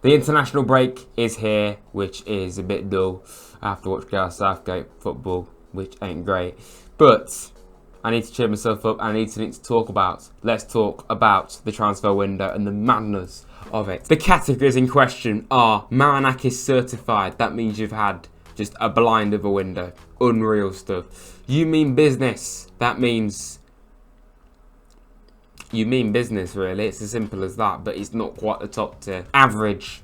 The international break is here, which is a bit dull. I have to watch Gareth Southgate football, which ain't great. But I need to cheer myself up and I need something to talk about. Let's talk about the transfer window and the madness of it. The categories in question are Marinakis certified. That means you've had just a blind of a window. Unreal stuff. You mean business. That means you mean business, really. It's as simple as that, but it's not quite the top tier. Average.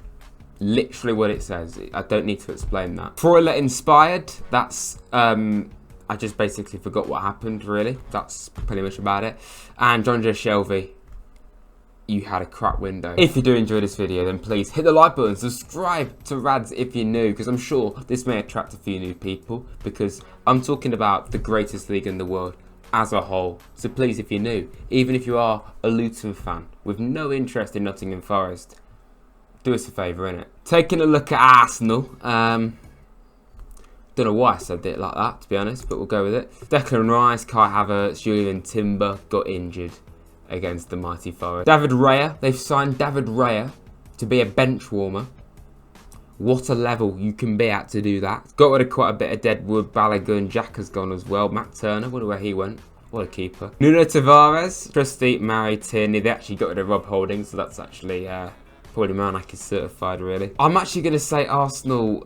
Literally what it says. I don't need to explain that. Freuler inspired. That's I just basically forgot what happened, really. That's pretty much about it. And John Joe Shelby, you had a crap window. If you do enjoy this video, then please hit the like button, subscribe to Rads if you're new, because I'm sure this may attract a few new people, because I'm talking about the greatest league in the world as a whole. So please, if you're new, even if you are a Luton fan with no interest in Nottingham Forest, do us a favour, innit? Taking a look at Arsenal. Don't know why I said it like that, to be honest, but we'll go with it. Declan Rice, Kai Havertz, Julian Timber got injured against the mighty Forest. David Raya, they've signed David Raya to be a bench warmer. What a level you can be at to do that. Got rid of quite a bit of Deadwood, Balogun, Jack has gone as well. Matt Turner, wonder where he went. What a keeper. Nuno Tavares, Trusty, Mary Tierney. They actually got rid of Rob Holding, so that's actually probably Marinakis certified, really. I'm actually going to say Arsenal.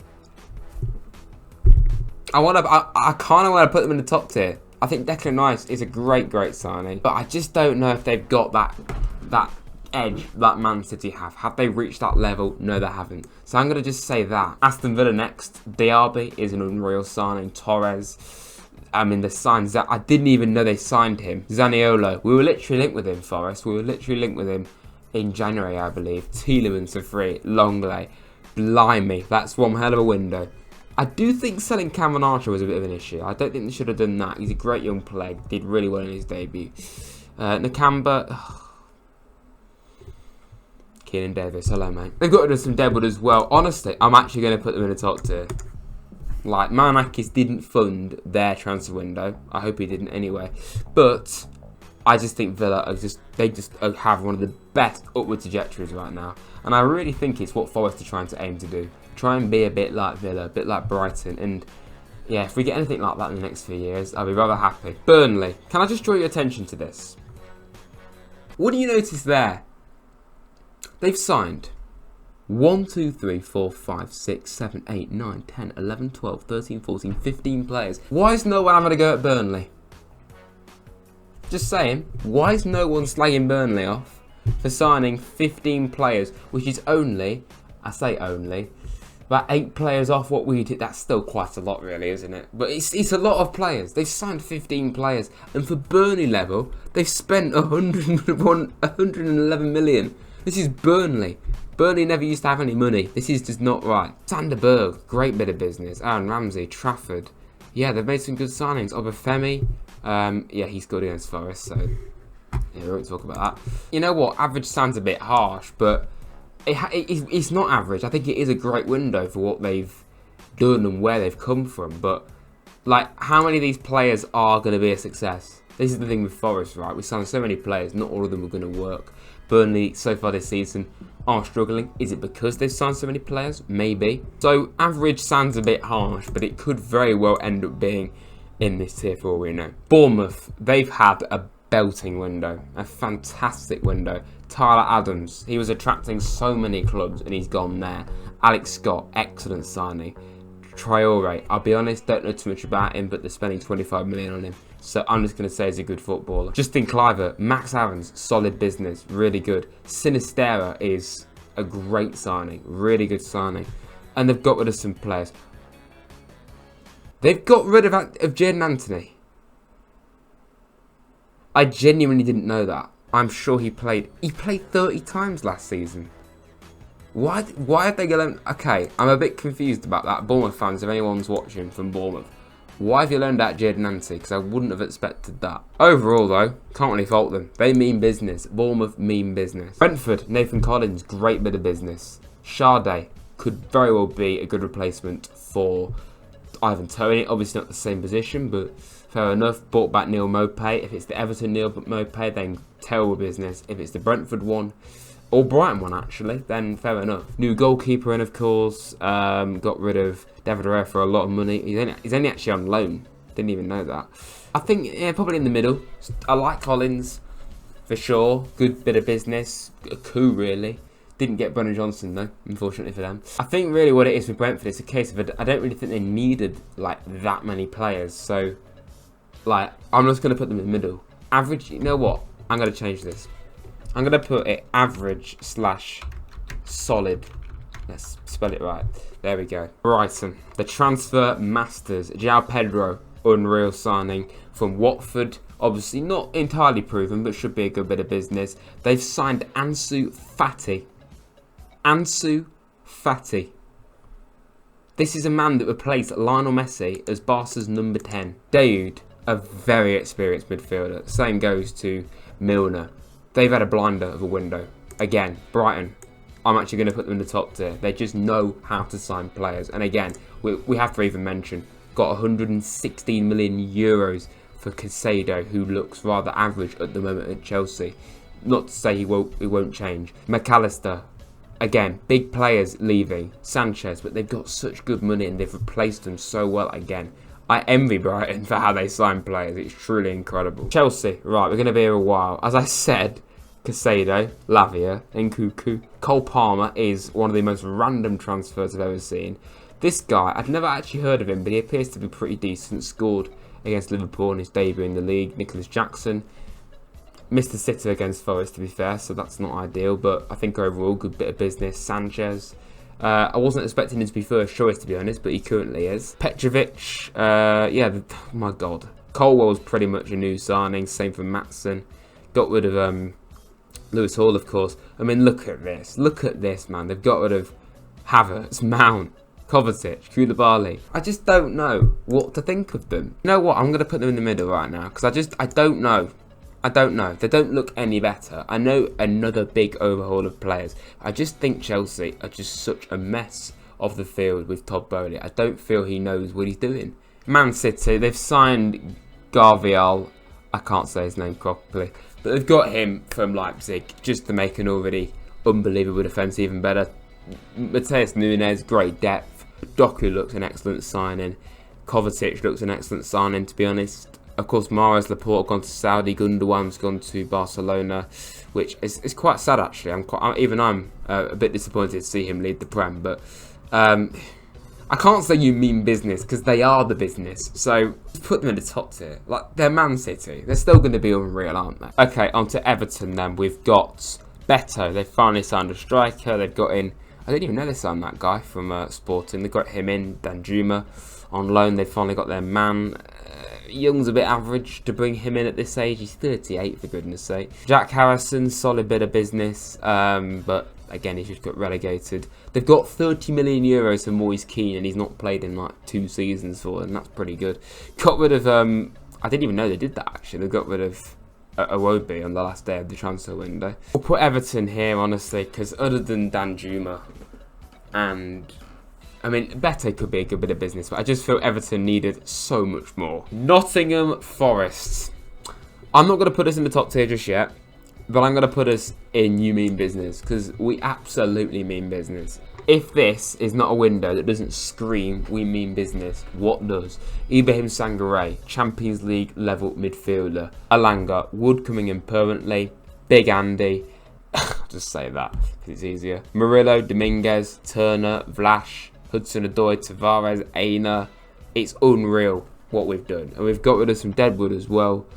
I kind of want to put them in the top tier. I think Declan Rice is a great signing, but I just don't know if they've got that edge that Man City have. Have they reached that level? No, they haven't. So I'm going to just say that. Aston Villa next. Diaby is an unreal signing. Torres. I mean, the signs that I didn't even know they signed him. Zaniolo. We were literally linked with him, Forest. We were literally linked with him in January, I believe. Tielemans for free. Longley. Blimey. That's one hell of a window. I do think selling Cameron Archer was a bit of an issue. I don't think they should have done that. He's a great young player. Did really well in his debut. Nakamba. Keenan Davis. Hello, mate. They've got rid of some Deadwood as well. Honestly, I'm actually going to put them in the top tier. Like, Marinakis didn't fund their transfer window. I hope he didn't anyway. But I just think Villa are they just have one of the best upward trajectories right now. And I really think it's what Forest are trying to aim to do. Try and be a bit like Villa, a bit like Brighton. And yeah, if we get anything like that in the next few years, I'll be rather happy. Burnley. Can I just draw your attention to this? What do you notice there? They've signed 1, 2, 3, 4, 5, 6, 7, 8, 9, 10, 11, 12, 13, 14, 15 players. Why is no one having a go at Burnley? Just saying, why is no one slagging Burnley off for signing 15 players, which is only, I say only, about 8 players off what we did? That's still quite a lot, really, isn't it? But it's a lot of players. They've signed 15 players, and for Burnley level, they've spent 111 million. This is Burnley. Burnley never used to have any money. This is just not right. Sander Berg, great bit of business. Aaron Ramsey, Trafford. Yeah, they've made some good signings. Obafemi, yeah, he's good against Forest, so yeah, we won't talk about that. You know what? Average sounds a bit harsh, but it's not average. I think it is a great window for what they've done and where they've come from. But like, how many of these players are going to be a success? This is the thing with Forest, right? We signed so many players, not all of them are going to work. Burnley, so far this season, are struggling. Is it because they've signed so many players? Maybe. So average sounds a bit harsh, but it could very well end up being in this tier for all we know. Bournemouth, they've had a belting window, a fantastic window. Tyler Adams, he was attracting so many clubs and he's gone there. Alex Scott, excellent signing. Traore, I'll be honest, don't know too much about him, but they're spending 25 million on him. So I'm just going to say he's a good footballer. Justin Cliver, Max Aarons, solid business, really good. Sinistera is a great signing, really good signing. And they've got rid of some players. They've got rid of Jadon Anthony. I genuinely didn't know that. I'm sure he played 30 times last season. Why have they gone? Okay, I'm a bit confused about that. Bournemouth fans, if anyone's watching from Bournemouth, why have you learned out Jadon Anthony? Because I wouldn't have expected that. Overall, though, can't really fault them. They mean business. Bournemouth mean business. Brentford, Nathan Collins, great bit of business. Sade could very well be a good replacement for Ivan Toney. Obviously not the same position, but fair enough. Bought back Neil Maupay. If it's the Everton Neil Maupay, then terrible business. If it's the Brentford one, or Brighton one actually, then fair enough. New goalkeeper in, of course. Got rid of David Raya for a lot of money. He's only actually on loan. Didn't even know that. I think, yeah, probably in the middle. I like Collins, for sure. Good bit of business. A coup, really. Didn't get Brennan Johnson, though, unfortunately for them. I think really what it is with Brentford, it's a case of, I don't really think they needed, like, that many players. So, like, I'm just going to put them in the middle. Average, you know what? I'm going to change this. I'm going to put it average / solid. Let's spell it right. There we go. Brighton. The transfer masters. João Pedro. Unreal signing from Watford. Obviously not entirely proven, but should be a good bit of business. They've signed Ansu Fati. Ansu Fati. This is a man that replaced Lionel Messi as Barca's number 10. Daoud, a very experienced midfielder. Same goes to Milner. They've had a blinder of a window. Again, Brighton. I'm actually going to put them in the top tier. They just know how to sign players. And again, we have to even mention, got 116 million euros for Caicedo, who looks rather average at the moment at Chelsea. Not to say he won't change. McAllister, again, big players leaving. Sanchez, but they've got such good money and they've replaced them so well again. I envy Brighton for how they sign players. It's truly incredible. Chelsea, right, we're going to be here a while. As I said, Caicedo, Lavia, and Cuckoo. Cole Palmer is one of the most random transfers I've ever seen. This guy, I'd never actually heard of him, but he appears to be pretty decent. Scored against Liverpool in his debut in the league. Nicholas Jackson. Missed the sitter against Forest, to be fair, so that's not ideal. But I think overall, good bit of business. Sanchez. I wasn't expecting him to be first choice, to be honest, but he currently is. Petrovic. Oh my God. Colwell's pretty much a new signing. Same for Maatsen. Got rid of Lewis Hall, of course. I mean, look at this. Look at this, man. They've got rid of Havertz, Mount, Kovacic, Koulibaly. I just don't know what to think of them. You know what? I'm going to put them in the middle right now because I don't know. I don't know. They don't look any better. I know another big overhaul of players. I just think Chelsea are just such a mess of the field with Todd Bowley. I don't feel he knows what he's doing. Man City, they've signed Garvial. I can't say his name properly. But they've got him from Leipzig just to make an already unbelievable defence even better. Mateus Nunes, great depth. Doku looks an excellent signing. Kovacic looks an excellent signing, to be honest. Of course, Mahrez Laporte gone to Saudi. Gundogan's gone to Barcelona, which is quite sad, actually. I'm a bit disappointed to see him lead the Prem. But I can't say you mean business because they are the business. So put them in the top tier. Like, they're Man City. They're still going to be unreal, aren't they? Okay, on to Everton then. We've got Beto. They've finally signed a striker. They've got in... I didn't even know they signed that guy from Sporting. They got him in. Danjuma on loan. They finally got their man. Young's a bit average to bring him in at this age. He's 38, for goodness sake. Jack Harrison, solid bit of business. But again, he's just got relegated. They've got 30 million euros for Moise Keane, and he's not played in like 2 seasons for them. That's pretty good. Got rid of... I didn't even know they did that, actually. They got rid of Iwobi on the last day of the transfer window. We'll put Everton here, honestly, because other than Danjuma and... I mean, Beto could be a good bit of business, but I just feel Everton needed so much more. Nottingham Forest. I'm not going to put us in the top tier just yet, but I'm going to put us in You Mean Business, because we absolutely mean business. If this is not a window that doesn't scream we mean business, what does? Ibrahim Sangare, Champions League level midfielder. Alanga, Wood coming in permanently. Big Andy. I'll just say that because it's easier. Murillo, Dominguez, Turner, Vlash, Hudson-Odoi, Tavares, Aina. It's unreal what we've done. And we've got rid of some deadwood as well.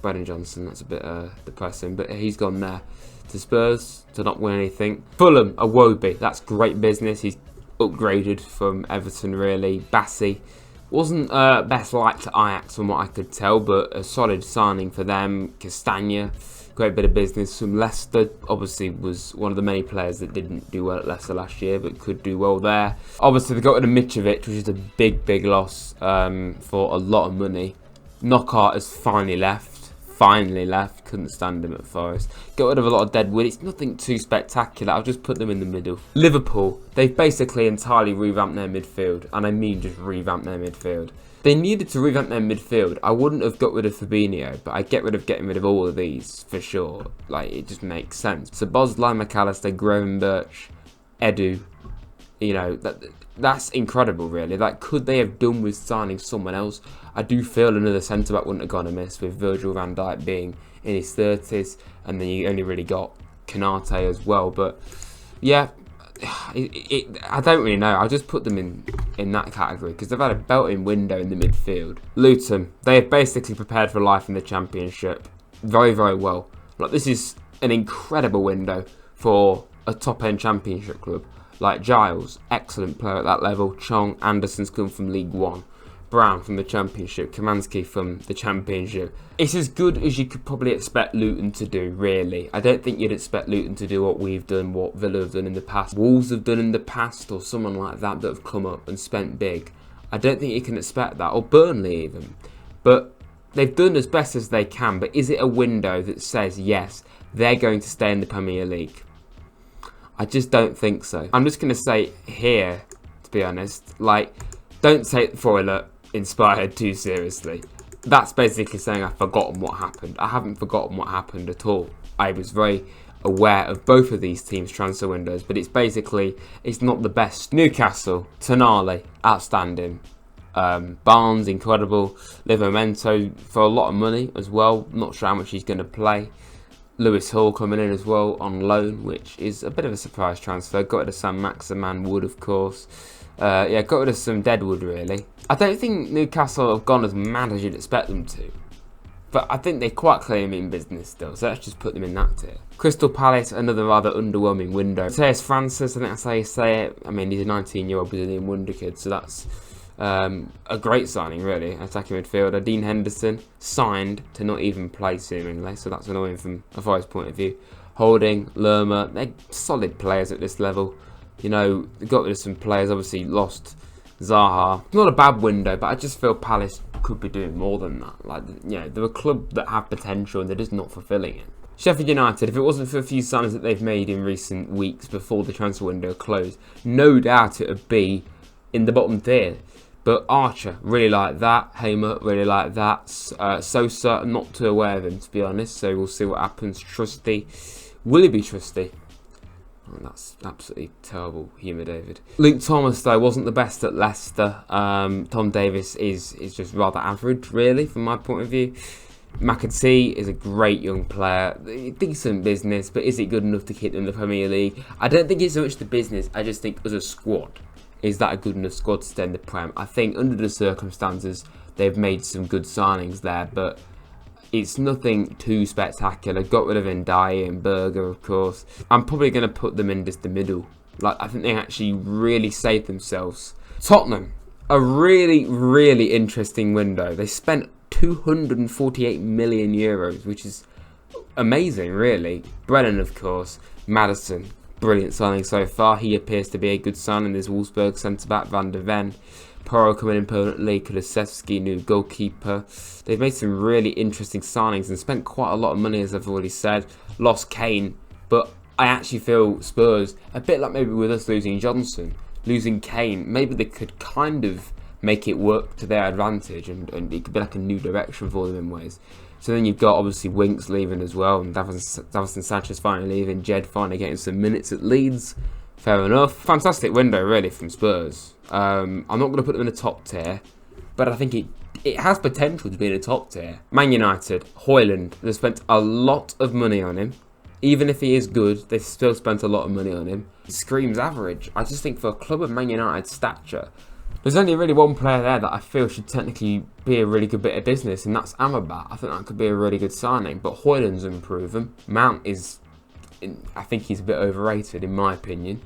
Brennan Johnson, that's a bit depressing, but he's gone there to Spurs to not win anything. Fulham, Iwobi, that's great business. He's upgraded from Everton, really. Bassi wasn't best liked to Ajax from what I could tell, but a solid signing for them. Castagna, great bit of business from Leicester. Obviously was one of the many players that didn't do well at Leicester last year, but could do well there. Obviously they got rid of Mitrovic, which is a big loss for a lot of money. Knockaert has finally left. finally left. Couldn't stand him at Forest. Got rid of a lot of dead wood. It's nothing too spectacular. I'll just put them in the middle. Liverpool, they've basically entirely revamped their midfield. And I mean just revamped their midfield. They needed to revamp their midfield. I wouldn't have got rid of Fabinho, but I'd getting rid of all of these for sure. Like, it just makes sense. So Bosley, McAllister, Gravenberch, Edu, you know, that's incredible, really. Like, could they have done with signing someone else? I do feel another centre-back wouldn't have gone amiss with Virgil van Dijk being in his 30s, and then you only really got Konate as well. But, yeah, I don't really know. I'll just put them in that category because they've had a belting window in the midfield. Luton, they have basically prepared for life in the Championship very, very well. Like, this is an incredible window for a top-end Championship club. Like Giles, excellent player at that level. Chong, Anderson's come from League One. Brown from the Championship. Kamansky from the Championship. It's as good as you could probably expect Luton to do, really. I don't think you'd expect Luton to do what we've done, what Villa have done in the past, Wolves have done in the past, or someone like that have come up and spent big. I don't think you can expect that, or Burnley even. But they've done as best as they can. But is it a window that says, yes, they're going to stay in the Premier League? I just don't think so. I'm just going to say here, to be honest, like, don't take Foiler inspired too seriously. That's basically saying I've forgotten what happened. I haven't forgotten what happened at all. I was very aware of both of these teams' transfer windows, but it's basically, it's not the best. Newcastle, Tonali, outstanding. Barnes, incredible. Livramento for a lot of money as well. Not sure how much he's going to play. Lewis Hall coming in as well on loan, which is a bit of a surprise transfer. Got rid of Sam Maximan Wood, of course. Yeah, got rid of some Deadwood, really. I don't think Newcastle have gone as mad as you'd expect them to. But I think they quite clearly mean business still, so let's just put them in that tier. Crystal Palace, another rather underwhelming window. Mateus Francis, I think that's how you say it. I mean, he's a 19-year-old Brazilian wonder kid, so that's a great signing, really. Attacking midfielder. Dean Henderson signed to not even play, seemingly, so that's annoying from a Forest point of view. Holding, Lerma, they're solid players at this level. You know, they got rid of some players, obviously lost Zaha. Not a bad window, but I just feel Palace could be doing more than that. Like, you know, they're a club that have potential and they're just not fulfilling it. Sheffield United, if it wasn't for a few signings that they've made in recent weeks before the transfer window closed, no doubt it would be in the bottom tier. But Archer, really like that. Hamer, really like that. Sosa, I'm not too aware of him, to be honest, so we'll see what happens. Trusty. Will he be trusty? Oh, that's absolutely terrible humour, David. Luke Thomas, though, wasn't the best at Leicester. Tom Davis is just rather average, really, from my point of view. McAtee is a great young player. Decent business, but is it good enough to keep them in the Premier League? I don't think it's so much the business, I just think as a squad, is that a good enough squad to stay in the Prem? I think under the circumstances, they've made some good signings there, but it's nothing too spectacular. Got rid of Ndiaye and Berger, of course. I'm probably going to put them in just the middle. Like, I think they actually really saved themselves. Tottenham, a really, really interesting window. They spent 248 million euros, which is amazing, really. Brennan, of course. Maddison, brilliant signing so far. He appears to be a good signing. There's Wolfsburg centre-back, Van der Ven. Porro coming in permanently, Kulusevski, new goalkeeper. They've made some really interesting signings and spent quite a lot of money, as I've already said. Lost Kane, but I actually feel Spurs, a bit like maybe with us losing Johnson, losing Kane, maybe they could kind of make it work to their advantage and it could be like a new direction for them in ways. So then you've got obviously Winks leaving as well, and Davinson Sanchez finally leaving, Jed finally getting some minutes at Leeds. Fair enough. Fantastic window, really, from Spurs. I'm not going to put them in the top tier, but I think it has potential to be in the top tier. Man United, Højlund, they've spent a lot of money on him. Even if he is good, they've still spent a lot of money on him. He screams average. I just think for a club of Man United's stature, there's only really one player there that I feel should technically be a really good bit of business, and that's Amrabat. I think that could be a really good signing, but Højlund's improving. Mount is, I think he's a bit overrated in my opinion.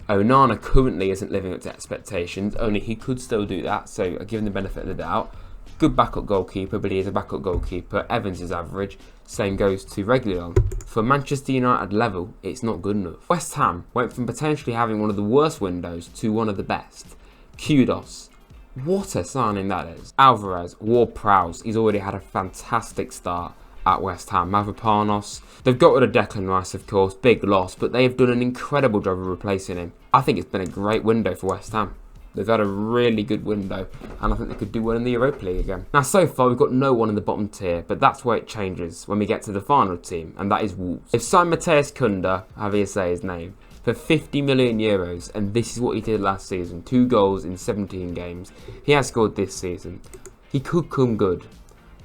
Onana currently isn't living up to expectations, only he could still do that, so I give him the benefit of the doubt. Good backup goalkeeper, but he is a backup goalkeeper. Evans is average, same goes to Reguilon. For Manchester United level, it's not good enough. West Ham went from potentially having one of the worst windows to one of the best. Kudos. What a signing that is. Alvarez, Ward-Prowse, he's already had a fantastic start. at West Ham. Mavropanos. They've got rid of Declan Rice, of course, big loss, but they've done an incredible job of replacing him. I think it's been a great window for West Ham. They've had a really good window, and I think they could do well in the Europa League again. Now, so far, we've got no one in the bottom tier, but that's where it changes when we get to the final team, and that is Wolves. They've signed Mateus Cunha, however you say his name, for €50 million, and this is what he did last season. 2 goals in 17 games. He has scored this season. He could come good,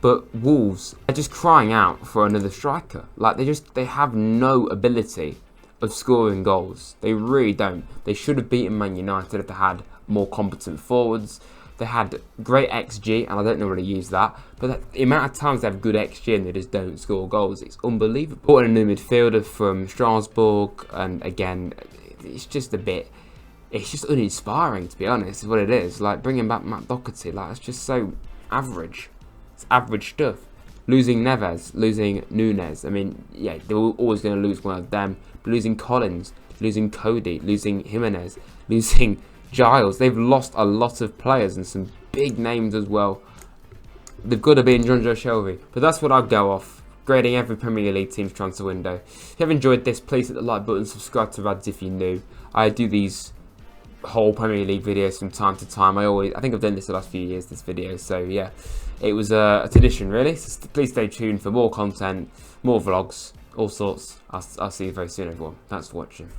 but Wolves are just crying out for another striker. Like, they have no ability of scoring goals. They really don't. They should have beaten Man United if they had more competent forwards. They had great XG, and I don't know where to use that, but the amount of times they have good XG and they just don't score goals, it's unbelievable. Brought in a new midfielder from Strasbourg, and again, it's just uninspiring, to be honest, is what it is. Like, bringing back Matt Doherty, like, it's just so average. It's average stuff. Losing Neves, losing Nunes, I mean, yeah, they were always going to lose one of them, but losing Collins, losing Cody, losing Jimenez, losing Giles. They've lost a lot of players and some big names as well. They've got to be in Jonjo Shelvey. But that's what I'd go off, grading every Premier League team's transfer window. If you have enjoyed this, please hit the like button, subscribe to Rads if you're new. I do these whole Premier League videos from time to time. I think I've done this the last few years, this video. So yeah, it was a tradition really. So please stay tuned for more content, more vlogs, all sorts. I'll see you very soon, everyone. Thanks for watching.